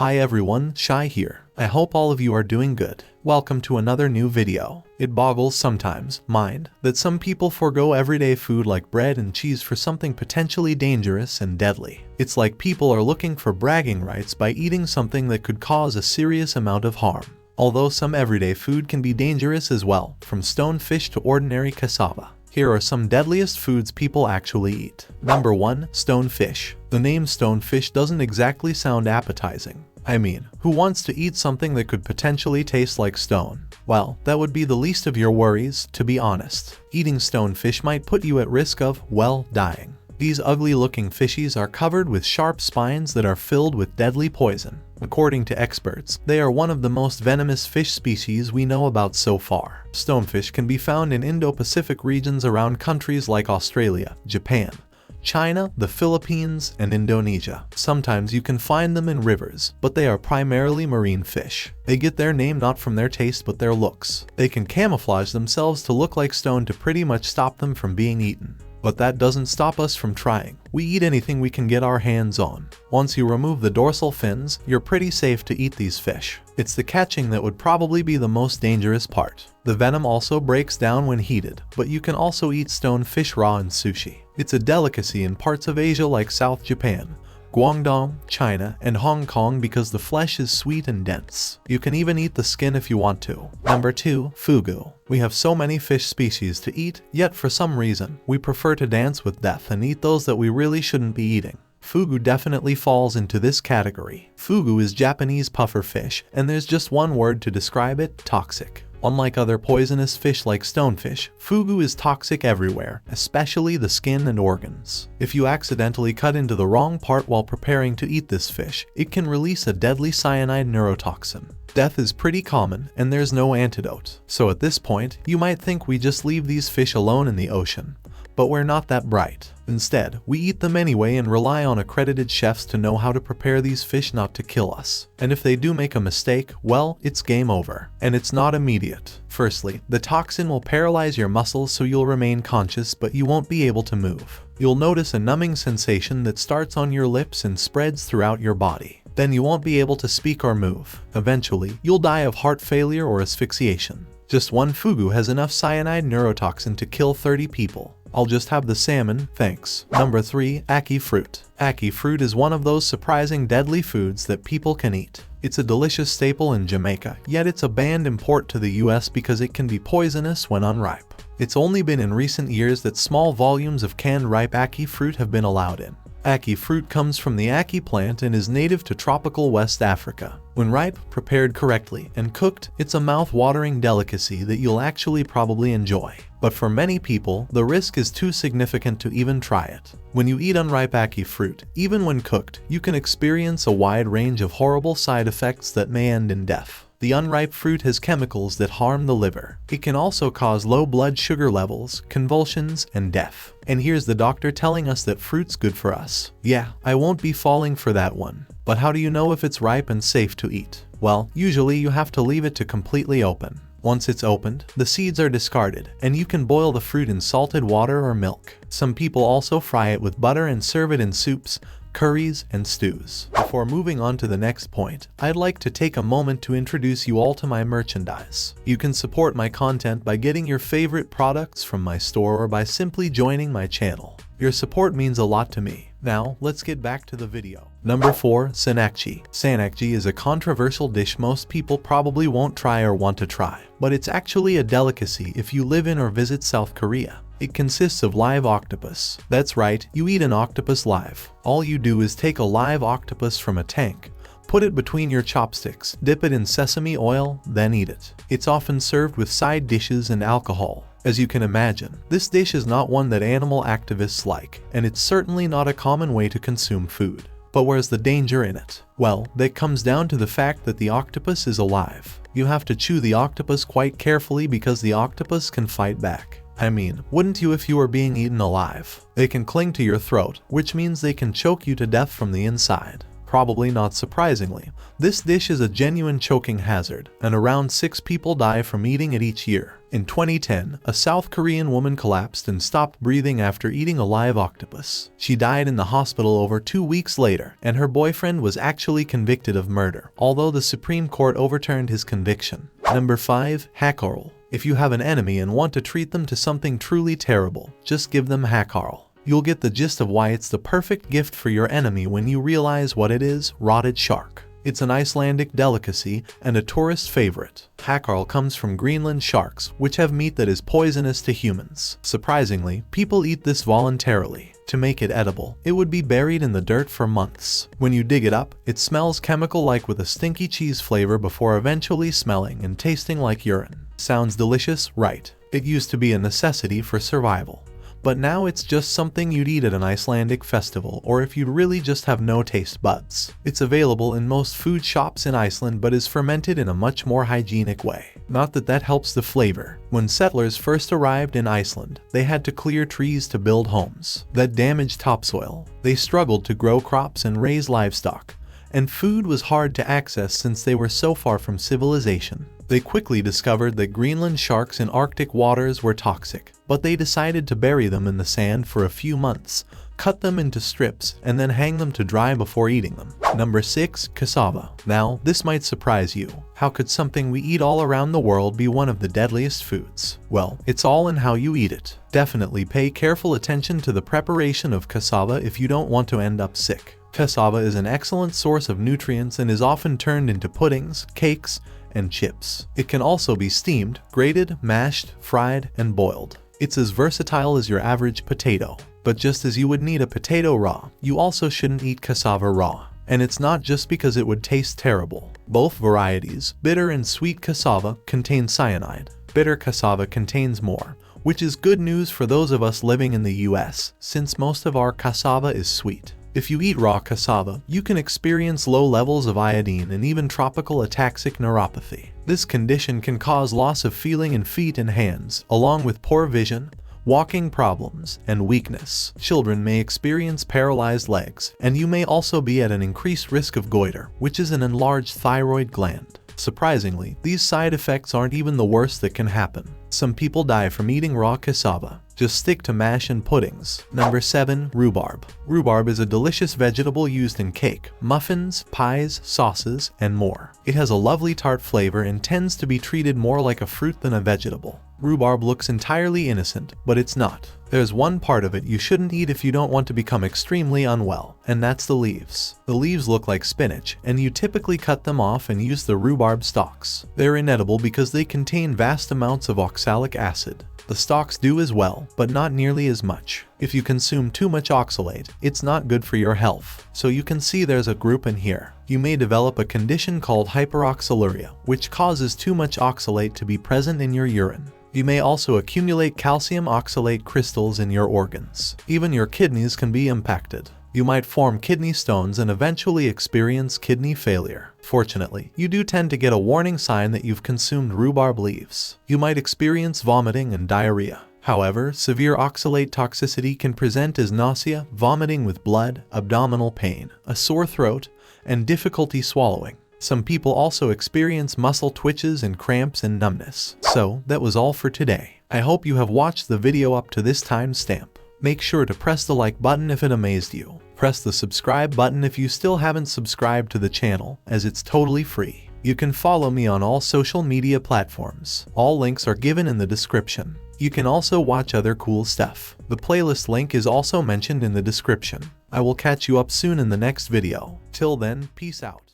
Hi everyone, Shy here. I hope all of you are doing good. Welcome to another new video. It boggles sometimes, mind, that some people forego everyday food like bread and cheese for something potentially dangerous and deadly. It's like people are looking for bragging rights by eating something that could cause a serious amount of harm. Although some everyday food can be dangerous as well, from stone fish to ordinary cassava. Here are some deadliest foods people actually eat. Number 1. Stone fish. The name stone fish doesn't exactly sound appetizing. I mean, who wants to eat something that could potentially taste like stone? Well, that would be the least of your worries, to be honest. Eating stone fish might put you at risk of, well, dying. These ugly-looking fishies are covered with sharp spines that are filled with deadly poison. According to experts, they are one of the most venomous fish species we know about so far. Stonefish can be found in Indo-Pacific regions around countries like Australia, Japan, China, the Philippines, and Indonesia. Sometimes you can find them in rivers, but they are primarily marine fish. They get their name not from their taste but their looks. They can camouflage themselves to look like stone to pretty much stop them from being eaten. But that doesn't stop us from trying. We eat anything we can get our hands on. Once you remove the dorsal fins, you're pretty safe to eat these fish. It's the catching that would probably be the most dangerous part. The venom also breaks down when heated, but you can also eat stone fish raw in sushi. It's a delicacy in parts of Asia like South Japan, Guangdong, China, and Hong Kong because the flesh is sweet and dense. You can even eat the skin if you want to. Number 2. Fugu. We have so many fish species to eat, yet for some reason, we prefer to dance with death and eat those that we really shouldn't be eating. Fugu definitely falls into this category. Fugu is Japanese puffer fish, and there's just one word to describe it: toxic. Unlike other poisonous fish like stonefish, fugu is toxic everywhere, especially the skin and organs. If you accidentally cut into the wrong part while preparing to eat this fish, it can release a deadly cyanide neurotoxin. Death is pretty common, and there's no antidote. So at this point, you might think we just leave these fish alone in the ocean. But we're not that bright. Instead, we eat them anyway and rely on accredited chefs to know how to prepare these fish not to kill us. And if they do make a mistake, well, it's game over. And it's not immediate. Firstly, the toxin will paralyze your muscles so you'll remain conscious but you won't be able to move. You'll notice a numbing sensation that starts on your lips and spreads throughout your body. Then you won't be able to speak or move. Eventually, you'll die of heart failure or asphyxiation. Just one fugu has enough cyanide neurotoxin to kill 30 people. I'll just have the salmon, thanks. Number 3. ACKEE fruit. ACKEE fruit is one of those surprising deadly foods that people can eat. It's a delicious staple in Jamaica, yet it's a banned import to the US because it can be poisonous when unripe. It's only been in recent years that small volumes of canned ripe ACKEE fruit have been allowed in. ACKEE fruit comes from the ACKEE plant and is native to tropical West Africa. When ripe, prepared correctly, and cooked, it's a mouth-watering delicacy that you'll actually probably enjoy. But for many people, the risk is too significant to even try it. When you eat unripe ACKEE fruit, even when cooked, you can experience a wide range of horrible side effects that may end in death. The unripe fruit has chemicals that harm the liver. It can also cause low blood sugar levels, convulsions, and death. And here's the doctor telling us that fruit's good for us. Yeah, I won't be falling for that one. But how do you know if it's ripe and safe to eat? Well, usually you have to leave it to completely open. Once it's opened, the seeds are discarded, and you can boil the fruit in salted water or milk. Some people also fry it with butter and serve it in soups, curries, and stews. Before moving on to the next point, I'd like to take a moment to introduce you all to my merchandise. You can support my content by getting your favorite products from my store or by simply joining my channel. Your support means a lot to me. Now, let's get back to the video. Number 4. SANNAKJI. SANNAKJI is a controversial dish most people probably won't try or want to try, but it's actually a delicacy if you live in or visit South Korea. It consists of live octopus. That's right, you eat an octopus live. All you do is take a live octopus from a tank, put it between your chopsticks, dip it in sesame oil, then eat it. It's often served with side dishes and alcohol. As you can imagine, this dish is not one that animal activists like, and it's certainly not a common way to consume food. But where's the danger in it? Well, that comes down to the fact that the octopus is alive. You have to chew the octopus quite carefully because the octopus can fight back. I mean, wouldn't you if you were being eaten alive? They can cling to your throat, which means they can choke you to death from the inside. Probably not surprisingly, this dish is a genuine choking hazard, and around 6 people die from eating it each year. In 2010, a South Korean woman collapsed and stopped breathing after eating a live octopus. She died in the hospital over 2 weeks later, and her boyfriend was actually convicted of murder, although the Supreme Court overturned his conviction. Number 5. HAKARL. If you have an enemy and want to treat them to something truly terrible, just give them HAKARL. You'll get the gist of why it's the perfect gift for your enemy when you realize what it is: rotted shark. It's an Icelandic delicacy and a tourist favorite. HAKARL comes from Greenland sharks, which have meat that is poisonous to humans. Surprisingly, people eat this voluntarily. To make it edible, it would be buried in the dirt for months. When you dig it up, it smells chemical-like with a stinky cheese flavor before eventually smelling and tasting like urine. Sounds delicious, right? It used to be a necessity for survival. But now it's just something you'd eat at an Icelandic festival, or if you'd really just have no taste buds. It's available in most food shops in Iceland but is fermented in a much more hygienic way. Not that that helps the flavor. When settlers first arrived in Iceland, they had to clear trees to build homes. That damaged topsoil. They struggled to grow crops and raise livestock, and food was hard to access since they were so far from civilization. They quickly discovered that Greenland sharks in Arctic waters were toxic, but they decided to bury them in the sand for a few months, cut them into strips, and then hang them to dry before eating them. Number 6. Cassava. Now, this might surprise you. How could something we eat all around the world be one of the deadliest foods? Well, it's all in how you eat it. Definitely pay careful attention to the preparation of cassava if you don't want to end up sick. Cassava is an excellent source of nutrients and is often turned into puddings, cakes, and chips. It can also be steamed, grated, mashed, fried, and boiled. It's as versatile as your average potato. But just as you would need a potato raw, you also shouldn't eat cassava raw. And it's not just because it would taste terrible. Both varieties, bitter and sweet cassava, contain cyanide. Bitter cassava contains more, which is good news for those of us living in the US, since most of our cassava is sweet. If you eat raw cassava, you can experience low levels of iodine and even tropical ataxic neuropathy. This condition can cause loss of feeling in feet and hands, along with poor vision, walking problems, and weakness. Children may experience paralyzed legs, and you may also be at an increased risk of goiter, which is an enlarged thyroid gland. Surprisingly, these side effects aren't even the worst that can happen. Some people die from eating raw cassava. Just stick to mash and puddings. Number 7. Rhubarb. Rhubarb is a delicious vegetable used in cake, muffins, pies, sauces, and more. It has a lovely tart flavor and tends to be treated more like a fruit than a vegetable. Rhubarb looks entirely innocent, but it's not. There's one part of it you shouldn't eat if you don't want to become extremely unwell, and that's the leaves. The leaves look like spinach, and you typically cut them off and use the rhubarb stalks. They're inedible because they contain vast amounts of oxalic acid. The stalks do as well, but not nearly as much. If you consume too much oxalate, it's not good for your health. So you can see there's a group in here. You may develop a condition called hyperoxaluria, which causes too much oxalate to be present in your urine. You may also accumulate calcium oxalate crystals in your organs. Even your kidneys can be impacted. You might form kidney stones and eventually experience kidney failure. Fortunately, you do tend to get a warning sign that you've consumed rhubarb leaves. You might experience vomiting and diarrhea. However, severe oxalate toxicity can present as nausea, vomiting with blood, abdominal pain, a sore throat, and difficulty swallowing. Some people also experience muscle twitches and cramps and numbness. So, that was all for today. I hope you have watched the video up to this timestamp. Make sure to press the like button if it amazed you. Press the subscribe button if you still haven't subscribed to the channel, as it's totally free. You can follow me on all social media platforms. All links are given in the description. You can also watch other cool stuff. The playlist link is also mentioned in the description. I will catch you up soon in the next video. Till then, peace out.